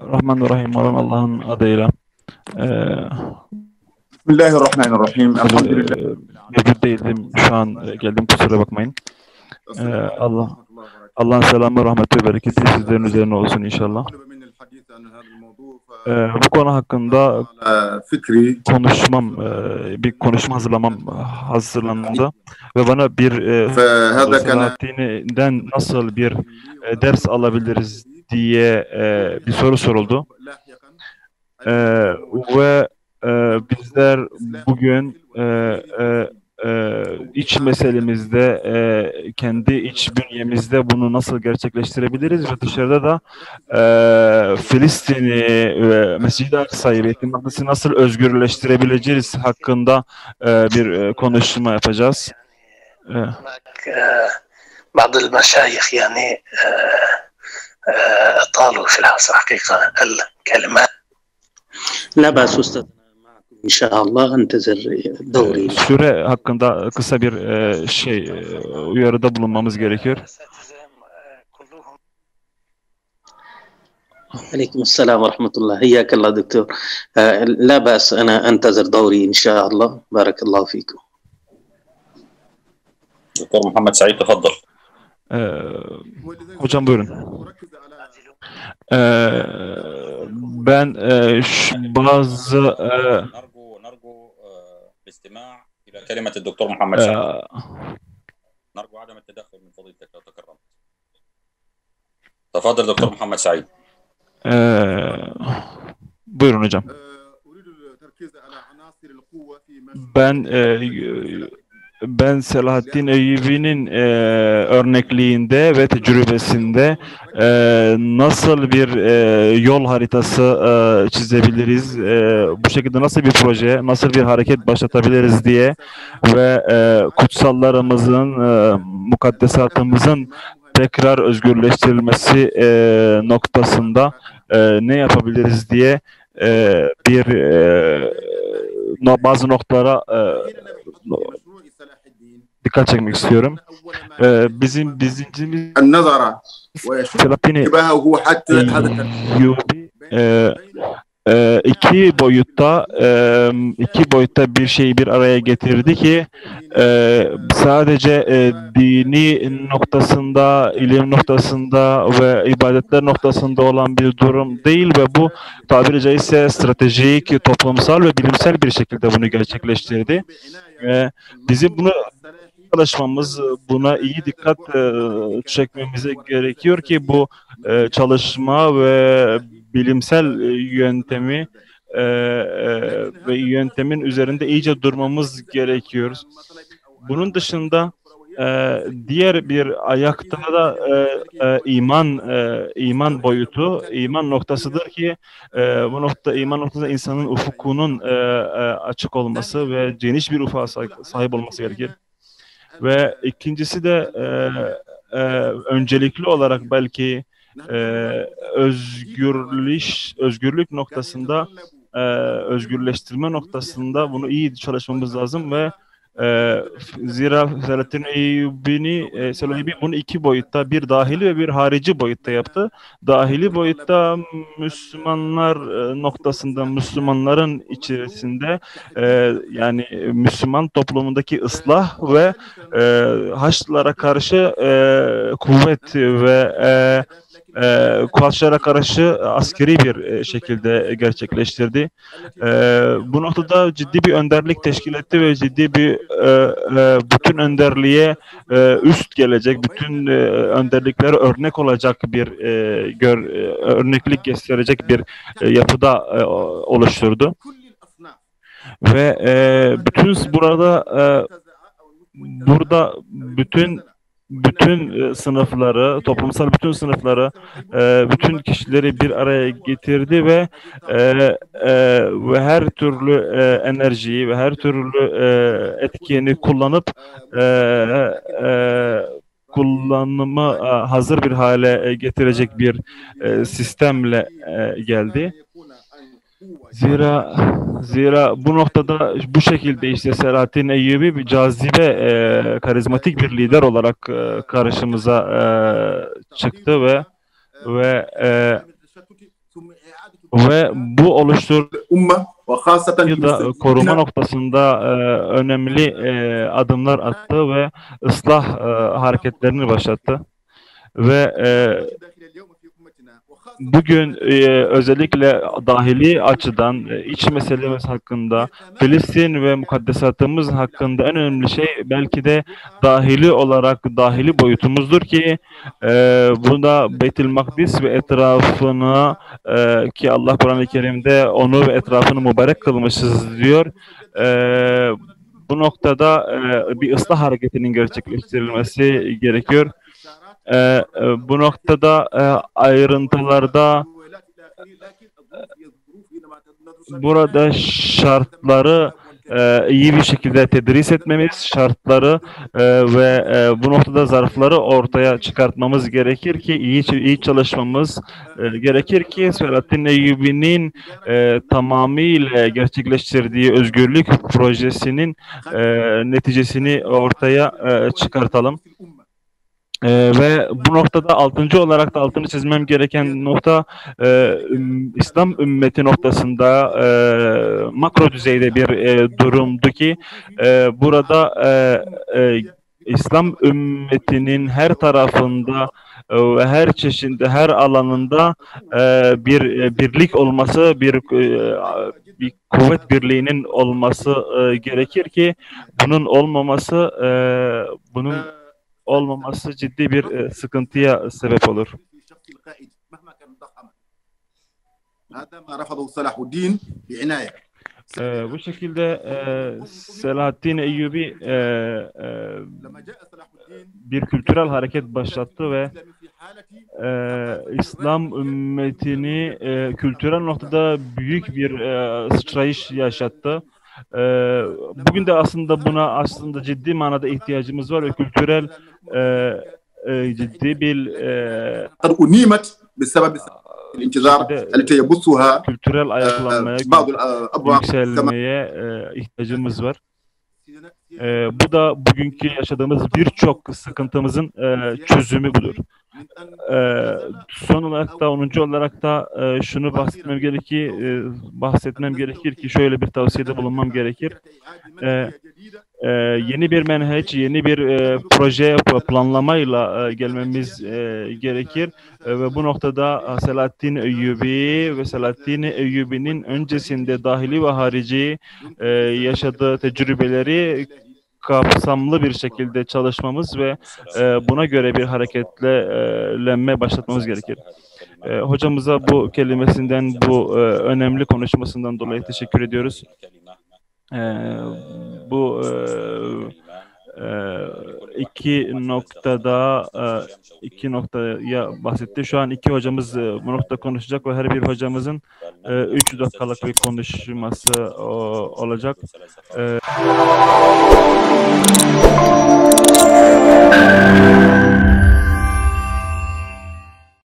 Bismillahirrahmanirrahim olan Allah'ın adıyla. Eee Bismillahirrahmanirrahim. Elhamdülillah. Mevcut değildim. Şu an geldim, kusura bakmayın. Allah Allah'ın selamı, rahmeti ve bereketi sizlerin üzerine olsun inşallah. Bu konu hakkında bir konuşma hazırlanmamda ve bana bir Selahattin'den nasıl bir ders alabiliriz diye bir soru soruldu. Ve bizler bugün iç meselemizde, kendi iç bünyemizde bunu nasıl gerçekleştirebiliriz ve dışarıda da Filistin'i ve Mescid-i Aksa'yı, Beyt-i Makdis'i nasıl özgürleştirebileceğiz hakkında bir konuşma yapacağız. بعض المشايخ يعني طالوا في العصر حقيقة الكلمات لا بأس أستاذ إن شاء الله أنتظر دوري. Süre hakkında kısa bir uyarıda bulunmamız gerekiyor. عليكم السلام ورحمة الله. حياك الله دكتور. لا بأس أنا أنتظر دوري إن شاء الله. بارك الله فيكم. دكتور محمد سعيد تفضل. Hocam buyurun. Ben bazı نرجو الاستماع إلى كلمة الدكتور محمد سعيد. نرجو عدم التدخل من فضيلتك لو تكرمت. تفضل دكتور محمد سعيد. Buyurun hocam. Ben Selahattin Eyyubi'nin örnekliğinde ve tecrübesinde nasıl bir yol haritası çizebiliriz, bu şekilde nasıl bir proje, nasıl bir hareket başlatabiliriz diye ve kutsallarımızın, mukaddesatımızın tekrar özgürleştirilmesi noktasında ne yapabiliriz diye bazı noktalara dikkat çekmek istiyorum. Bizim Selahattin Eyyubi iki boyutta bir şeyi bir araya getirdi ki sadece dini noktasında, ilim noktasında ve ibadetler noktasında olan bir durum değil ve bu tabiri caizse stratejik, toplumsal ve bilimsel bir şekilde bunu gerçekleştirdi. Bizim bunu çalışmamız, buna iyi dikkat çekmemize gerekiyor ki bu çalışma ve bilimsel yöntemi ve yöntemin üzerinde iyice durmamız gerekiyor. Bunun dışında diğer bir ayakta da iman boyutu, iman noktasıdır ki bu iman noktasında insanın ufukunun açık olması ve geniş bir ufuğa sahip olması gerekir. Ve ikincisi de öncelikli olarak belki özgürlük noktasında, özgürleştirme noktasında bunu iyi çalışmamız lazım ve zira Selahattin Eyyubi bunu iki boyutta, bir dahili ve bir harici boyutta yaptı. Dahili boyutta Müslümanlar noktasında, Müslümanların içerisinde yani Müslüman toplumundaki ıslah ve Haçlılara karşı kuvvet ve Haçlılara karşı askeri bir şekilde gerçekleştirdi. Bu noktada ciddi bir önderlik teşkil etti ve ciddi bir bütün önderliğe üst gelecek, bütün önderliklere örnek olacak bir örneklik gösterecek bir yapıda oluşturdu. Ve burada bütün sınıfları, toplumsal bütün sınıfları, bütün kişileri bir araya getirdi ve her türlü enerjiyi ve her türlü etkeni kullanıp kullanıma hazır bir hale getirecek bir sistemle geldi. Zira bu noktada bu şekilde işte Selahattin Eyyubi bir cazibe, karizmatik bir lider olarak karşımıza çıktı ve ve bu oluşturmayı da koruma noktasında önemli adımlar attı ve ıslah hareketlerini başlattı. Ve bugün özellikle dahili açıdan iç meselemiz hakkında, Filistin ve mukaddesatımız hakkında en önemli şey belki de dahili boyutumuzdur ki bunda Beytül Makdis ve etrafına ki Allah Kur'an-ı Kerim'de onu ve etrafını mübarek kılmışız diyor. Bu noktada bir ıslah hareketinin gerçekleştirilmesi gerekiyor. Bu noktada ayrıntılarda burada şartları iyi bir şekilde tedris etmemiz, şartları ve bu noktada zarfları ortaya çıkartmamız gerekir ki iyi çalışmamız gerekir ki Selahattin Eyyubi'nin tamamıyla gerçekleştirdiği özgürlük projesinin neticesini ortaya çıkartalım. Ve bu noktada altıncı altını çizmem gereken nokta İslam ümmeti noktasında makro düzeyde bir durumdu ki burada İslam ümmetinin her tarafında ve her çeşitli her alanında bir birlik olması, bir kuvvet birliğinin olması gerekir ki bunun olmaması ciddi bir sıkıntıya sebep olur. Bu şekilde Selahattin Eyyubi bir kültürel hareket başlattı ve İslam ümmetini kültürel noktada büyük bir sıçrayış yaşattı. Bugün de aslında ciddi manada ihtiyacımız var ve kültürel ciddi bir kültürel ayaklanmaya, yükselmeye ihtiyacımız var. Bu da bugünkü yaşadığımız birçok sıkıntımızın çözümü budur. Son olarak da 10. olarak da şunu bahsetmem gerekir ki şöyle bir tavsiyede bulunmam gerekir. Yeni bir menheç, yeni bir proje planlamayla gelmemiz gerekir ve bu noktada Selahattin Eyyubi ve Selahattin Eyyubi'nin öncesinde dahili ve harici yaşadığı tecrübeleri kapsamlı bir şekilde çalışmamız ve buna göre bir hareketlenme başlatmamız gerekir. Hocamıza bu kelimesinden, bu önemli konuşmasından dolayı teşekkür ediyoruz. Bu iki noktaya bahsetti. Şu an iki hocamız bu noktada konuşacak ve her bir hocamızın 3 dakikalık bir konuşması olacak.